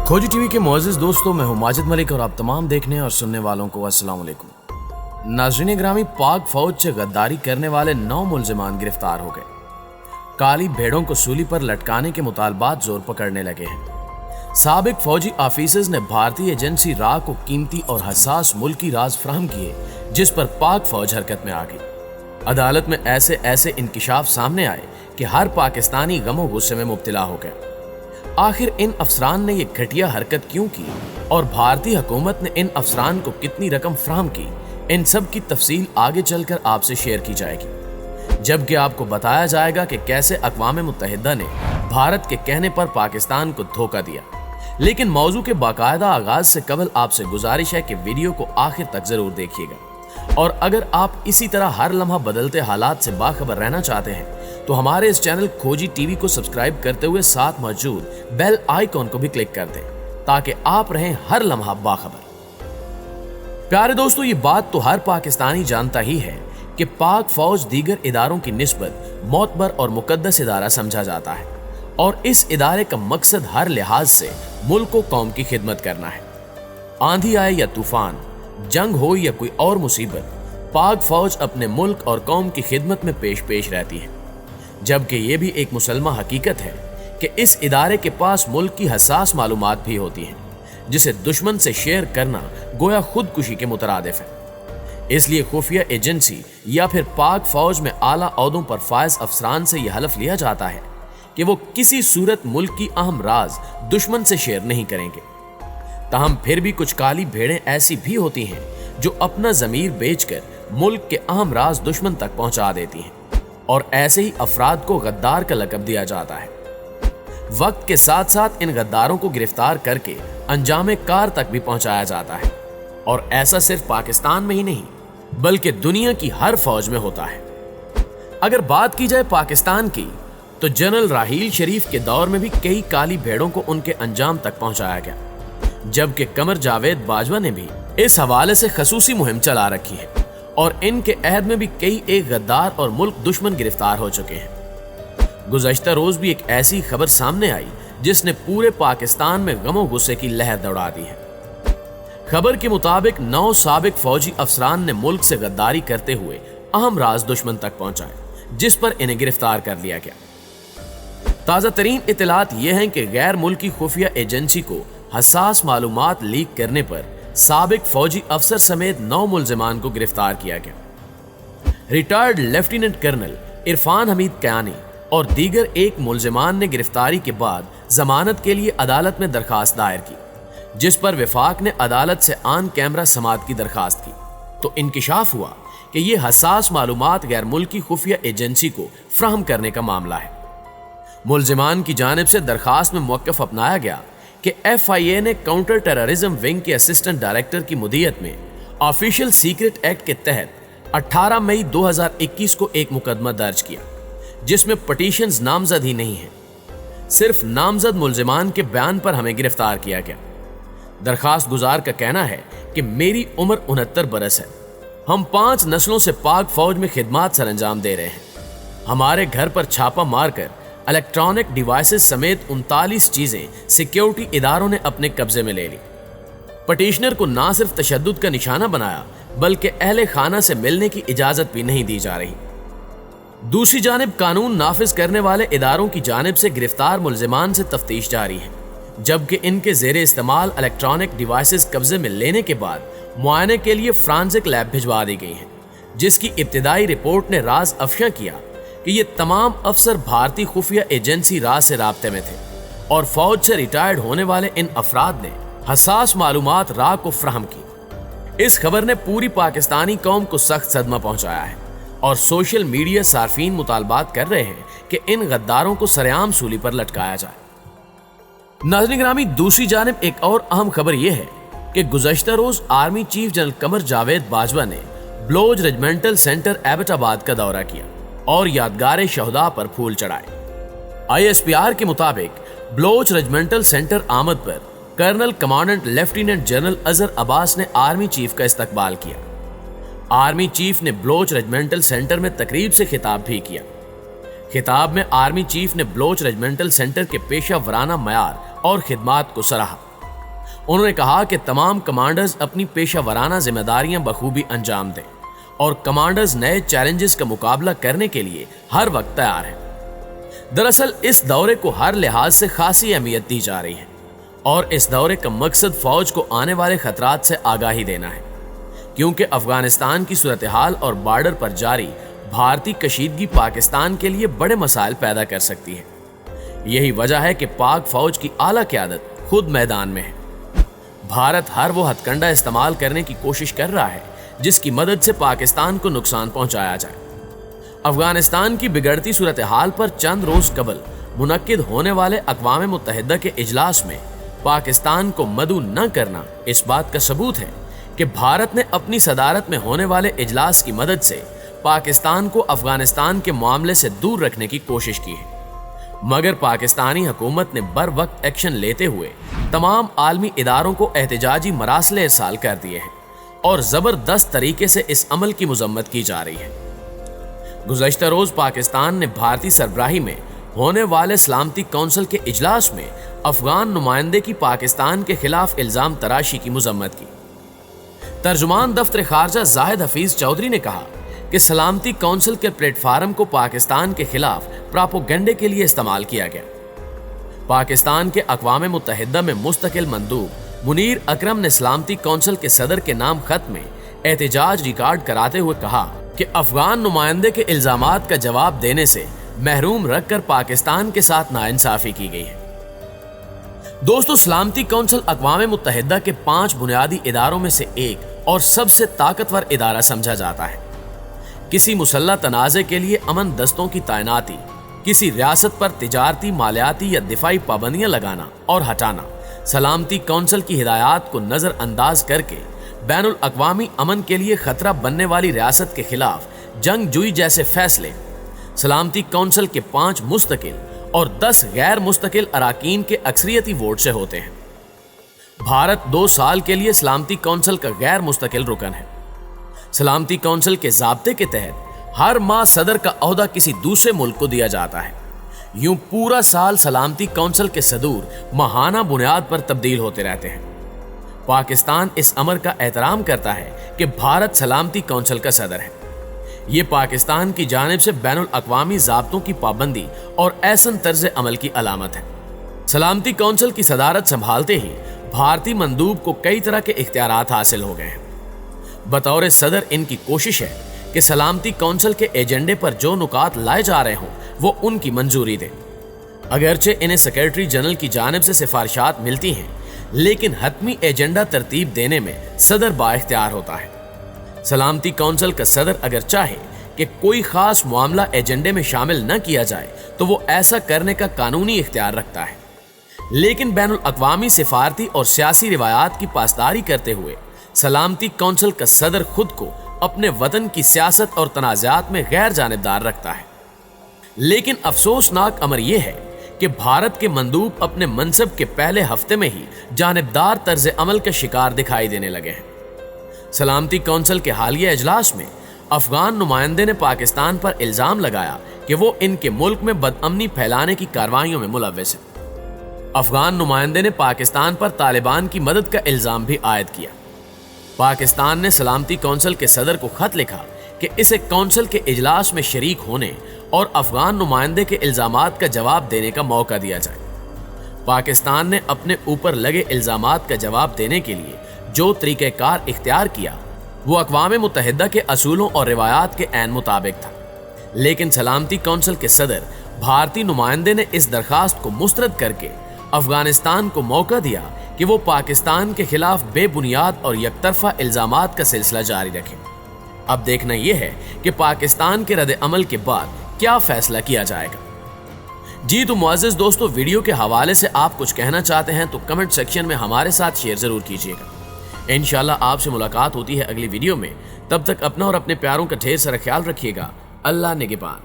खोजी टीवी के मुअज़्ज़िज़ दोस्तों, मैं हूं माजिद मलिक और आप तमाम देखने और सुनने वालों को अस्सलाम वालेकुम। नाज़रीन ग्रामी, पाक फौज से गद्दारी करने वाले 9 मुल्ज़िमान गिरफ्तार हो गए। काली भेड़ों को सूली पर लटकाने के मुतालबात जोर पकड़ने लगे हैं। साबिक फौजी ऑफिसर्स ने भारतीय एजेंसी रा को कीमती और हसास मुल्की राज फराहम किए, जिस पर पाक फौज हरकत में आ गई। अदालत में ऐसे इंकिशाफ सामने आए कि हर पाकिस्तानी गमो गुस्से में मुब्तला हो गया। आखिर इन अफसरान ने यह घटिया हरकत क्यों की और भारतीय हुकूमत ने इन अफसरान को कितनी रकम फराहम की, इन सब की तफसील आगे चलकर आपसे शेयर की जाएगी, जबकि आपको बताया जाएगा कि कैसे अक़वाम मुत्तहिदा ने भारत के कहने पर पाकिस्तान को धोखा दिया। लेकिन मौजू के बाकायदा आगाज से कबल आपसे गुजारिश है कि वीडियो को आखिर तक जरूर देखिएगा, और अगर आप इसी तरह हर लम्हा बदलते हालात से बाखबर रहना चाहते हैं तो हमारे इस चैनल खोजी टीवी को सब्सक्राइब करते हुए साथ मौजूद बेल आइकॉन को भी क्लिक कर दें, ताकि आप रहें हर लम्हा बाखबर। प्यारे दोस्तों, ये बात तो हर पाकिस्तानी जानता ही है कि पाक फौज दीगर इदारों की निस्बत मोतबर और मुकद्दस इदारा समझा जाता है, और इस इदारे का मकसद हर लिहाज से मुल्क को कौम की खिदमत करना है। आंधी आए या तूफान, जंग हो या कोई और मुसीबत, पाक फौज अपने मुल्क और कौम की खिदमत में पेश रहती है। जबकि ये भी एक मुसलमा हकीकत है कि इस इदारे के पास मुल्क की हसास मालूमात भी होती हैं, जिसे दुश्मन से शेयर करना गोया खुदकुशी के मुतरादिफ है। इसलिए खुफिया एजेंसी या फिर पाक फौज में आला ओहदों पर फायज अफसरान से यह हलफ लिया जाता है कि वो किसी सूरत मुल्क की अहम राज दुश्मन से शेयर नहीं करेंगे। ताहम फिर भी कुछ काली भेड़ें ऐसी भी होती हैं जो अपना ज़मीर बेचकर मुल्क के अहम राज दुश्मन तक पहुंचा देती हैं, और ऐसे ही अफराद को गद्दार का लक़ब दिया जाता है। वक्त के साथ साथ इन गद्दारों को गिरफ्तार करके अंजाम कार तक भी पहुंचाया जाता है, और ऐसा सिर्फ पाकिस्तान में ही नहीं बल्कि दुनिया की हर फौज में होता है। अगर बात की जाए पाकिस्तान की, तो जनरल राहील शरीफ के दौर में भी कई काली भेड़ों को उनके अंजाम तक पहुंचाया गया, जबकि कमर जावेद बाजवा ने भी इस हवाले से खसूसी मुहिम चला रखी है, और इनके अहद में भी कई एक गद्दार और मुल्क दुश्मन गिरफ्तार हो चुके हैं। गुज़श्ता रोज भी एक ऐसी खबर सामने आई जिसने पूरे पाकिस्तान में गमो गुस्से की लहर दौड़ा दी है। खबर के मुताबिक 9 साबिक फौजी अफसरान ने मुल्क से गद्दारी करते हुए अहम राज दुश्मन तक पहुंचाए, जिस पर इन्हें गिरफ्तार कर लिया गया। ताज़ा तरीन इत्तलात यह हैं कि गैर मुल्की खुफिया एजेंसी को हसास मालूमात लीक करने पर साबिक फौजी अफसर समेत 9 मुल्ज़िमान को गिरफ्तार किया गया। Retired lieutenant colonel Irfan Hameed Kayani और दीगर एक मुल्ज़िमान ने गिरफ्तारी के बाद जमानत के लिए अदालत में दरखास्त दायर की, जिस पर वफाक ने अदालत से आन कैमरा समात की दरखास्त की, तो इंकिशाफ हुआ कि यह हसास मालूमात गैर मुल्की खुफिया एजेंसी को फ्राहम करने का मामला है। मुल्ज़िमान की जानिब से दरखास्त में मौक़िफ़ अपनाया गया कि FIA ने काउंटर टेररिज्म विंग के असिस्टेंट डायरेक्टर की मुदीयत में ऑफिशियल सीक्रेट एक्ट के तहत 18 मई 2021 को एक मुकदमा दर्ज किया, जिसमें पटिशंस नामजद ही नहीं है, सिर्फ नामजद मुल्ज़िमान के बयान पर हमें गिरफ्तार किया गया। दरखास्त गुजार का कहना है कि मेरी उम्र 69 बरस है, हम 5 नस्लों से पाक फौज में खिदमात सरंजाम दे रहे हैं। हमारे घर पर छापा मारकर इलेक्ट्रॉनिक डिवाइसेस समेत 39 चीजें सिक्योरिटी इदारों ने अपने कब्जे में ले ली। पटिशनर को ना सिर्फ तशद्दुद का निशाना बनाया, बल्कि अहले खाना से मिलने की इजाजत भी नहीं दी जा रही। दूसरी जानिब कानून नाफिज करने वाले इदारों की जानिब से गिरफ्तार मुल्ज़िमान से तफ्तीश जारी है, जबकि इनके ज़ेरे इस्तेमाल इलेक्ट्रॉनिक डिवाइसेस कब्जे में लेने के बाद मुआयने के लिए फ्रांसिक लैब भिजवा दी गई हैं, जिसकी इब्तिदाई रिपोर्ट ने राज अफशा किया कि ये तमाम अफसर भारतीय खुफिया एजेंसी राज से राब्ते में थे, और फौज से रिटायर्ड होने वाले इन अफराद ने हसास मालूमात रा को फ्राहम की। इस खबर ने पूरी पाकिस्तानी कौम को सख्त सदमा पहुंचाया है, और सोशल मीडिया सार्फिन मुतालबात कर रहे हैं कि इन गद्दारों को सरेआम सूली पर लटकाया जाए। नाज़रीन ग्रामी, दूसरी जानिब एक और अहम खबर यह है कि गुज़श्ता रोज army chief general Qamar Javed Bajwa ने ब्लोच रेजिमेंटल सेंटर एबटाबाद का दौरा किया और यादगार शहदा पर फूल चढ़ाए। ISPR के मुताबिक ब्लोच रेजिमेंटल सेंटर आमद पर colonel commandant lieutenant general Azhar Abbas ने आर्मी चीफ का इस्तकबाल किया। आर्मी चीफ ने ब्लोच रेजिमेंटल सेंटर में तकरीब से खिताब भी किया। खिताब में आर्मी चीफ ने ब्लोच रेजिमेंटल सेंटर के पेशा वराना मयार और खिदमात को सराहा انہوں نے کہا کہ تمام کمانڈرز اپنی پیشہ ورانہ ذمہ داریاں بخوبی انجام دیں اور کمانڈرز نئے چیلنجز کا مقابلہ کرنے کے لیے ہر وقت تیار ہیں۔ دراصل اس دورے کو ہر لحاظ سے خاصی اہمیت دی جا رہی ہے اور اس دورے کا مقصد فوج کو آنے والے خطرات سے آگاہی دینا ہے، کیونکہ افغانستان کی صورتحال اور بارڈر پر جاری بھارتی کشیدگی پاکستان کے لیے بڑے مسائل پیدا کر سکتی ہے۔ یہی وجہ ہے کہ پاک فوج کی اعلیٰ قیادت خود میدان میں ہے۔ بھارت ہر وہ ہتھ کنڈا استعمال کرنے کی کوشش کر رہا ہے جس کی مدد سے پاکستان کو نقصان پہنچایا جائے۔ افغانستان کی بگڑتی صورتحال پر چند روز قبل منعقد ہونے والے اقوام متحدہ کے اجلاس میں پاکستان کو مدعو نہ کرنا اس بات کا ثبوت ہے کہ بھارت نے اپنی صدارت میں ہونے والے اجلاس کی مدد سے پاکستان کو افغانستان کے معاملے سے دور رکھنے کی کوشش کی ہے، مگر پاکستانی حکومت نے بر وقت ایکشن لیتے ہوئے تمام عالمی اداروں کو احتجاجی مراسلے ارسال کر دیے ہیں اور زبردست طریقے سے اس عمل کی مذمت کی جا رہی ہے۔ گزشتہ روز پاکستان نے بھارتی سربراہی میں ہونے والے سلامتی کونسل کے اجلاس میں افغان نمائندے کی پاکستان کے خلاف الزام تراشی کی مذمت کی۔ ترجمان دفتر خارجہ زاہد حفیظ چودھری نے کہا کہ سلامتی کونسل کے پلیٹ فارم کو پاکستان کے خلاف پراپوگنڈے کے لیے استعمال کیا گیا۔ پاکستان کے اقوام متحدہ میں مستقل مندوب منیر اکرم نے سلامتی کونسل کے صدر کے نام خط میں احتجاج ریکارڈ کراتے ہوئے کہا کہ افغان نمائندے کے الزامات کا جواب دینے سے محروم رکھ کر پاکستان کے ساتھ ناانصافی کی گئی ہے۔ دوستو، سلامتی کونسل اقوام متحدہ کے 5 بنیادی اداروں میں سے ایک اور سب سے طاقتور ادارہ سمجھا جاتا ہے۔ کسی مسلح تنازع کے لیے امن دستوں کی تعیناتی، کسی ریاست پر تجارتی، مالیاتی یا دفاعی پابندیاں لگانا اور ہٹانا، سلامتی کونسل کی ہدایات کو نظر انداز کر کے بین الاقوامی امن کے لیے خطرہ بننے والی ریاست کے خلاف جنگ جوئی جیسے فیصلے سلامتی کونسل کے 5 مستقل اور 10 غیر مستقل اراکین کے اکثریتی ووٹ سے ہوتے ہیں۔ بھارت 2 سال کے لیے سلامتی کونسل کا غیر مستقل رکن ہے۔ سلامتی کونسل کے ضابطے کے تحت ہر ماہ صدر کا عہدہ کسی دوسرے ملک کو دیا جاتا ہے۔ یوں پورا سال سلامتی کونسل کے صدور ماہانہ بنیاد پر تبدیل ہوتے رہتے ہیں۔ پاکستان اس امر کا احترام کرتا ہے کہ بھارت سلامتی کونسل کا صدر ہے۔ یہ پاکستان کی جانب سے بین الاقوامی ضابطوں کی پابندی اور احسن طرز عمل کی علامت ہے۔ سلامتی کونسل کی صدارت سنبھالتے ہی بھارتی مندوب کو کئی طرح کے اختیارات حاصل ہو گئے ہیں۔ بطور صدر ان کی کوشش ہے کہ سلامتی کونسل کے ایجنڈے پر جو نکات لائے جا رہے ہوں وہ ان کی منظوری دیں۔ اگرچہ انہیں سیکرٹری جنرل کی جانب سے سفارشات ملتی ہیں، لیکن حتمی ایجنڈا ترتیب دینے میں صدر با اختیار ہوتا ہے۔ سلامتی کونسل کا صدر اگر چاہے کہ کوئی خاص معاملہ ایجنڈے میں شامل نہ کیا جائے تو وہ ایسا کرنے کا قانونی اختیار رکھتا ہے، لیکن بین الاقوامی سفارتی اور سیاسی روایات کی پاسداری کرتے ہوئے سلامتی کونسل کا صدر خود کو اپنے وطن کی سیاست اور تنازعات میں غیر جانبدار رکھتا ہے۔ لیکن افسوسناک امر یہ ہے کہ بھارت کے مندوب اپنے منصب کے پہلے ہفتے میں ہی جانبدار طرز عمل کا شکار دکھائی دینے لگے ہیں۔ سلامتی کونسل کے حالیہ اجلاس میں افغان نمائندے نے پاکستان پر الزام لگایا کہ وہ ان کے ملک میں بدامنی پھیلانے کی کارروائیوں میں ملوث ہے۔ افغان نمائندے نے پاکستان پر طالبان کی مدد کا الزام بھی عائد کیا۔ پاکستان نے سلامتی کونسل کے صدر کو خط لکھا کہ اسے کونسل کے اجلاس میں شریک ہونے اور افغان نمائندے کے الزامات کا جواب دینے کا موقع دیا جائے۔ پاکستان نے اپنے اوپر لگے الزامات کا جواب دینے کے لیے جو طریقہ کار اختیار کیا وہ اقوام متحدہ کے اصولوں اور روایات کے عین مطابق تھا، لیکن سلامتی کونسل کے صدر بھارتی نمائندے نے اس درخواست کو مسترد کر کے افغانستان کو موقع دیا کہ وہ پاکستان کے خلاف بے بنیاد اور یک طرفہ الزامات کا سلسلہ جاری رکھے۔ اب دیکھنا یہ ہے کہ پاکستان کے رد عمل کے بعد کیا فیصلہ کیا جائے گا۔ جی تو معزز دوستو، ویڈیو کے حوالے سے آپ کچھ کہنا چاہتے ہیں تو کمنٹ سیکشن میں ہمارے ساتھ شیئر ضرور کیجیے گا۔ انشاءاللہ آپ سے ملاقات ہوتی ہے اگلی ویڈیو میں، تب تک اپنا اور اپنے پیاروں کا ڈھیر سارا خیال رکھیے گا۔ اللہ نگہبان۔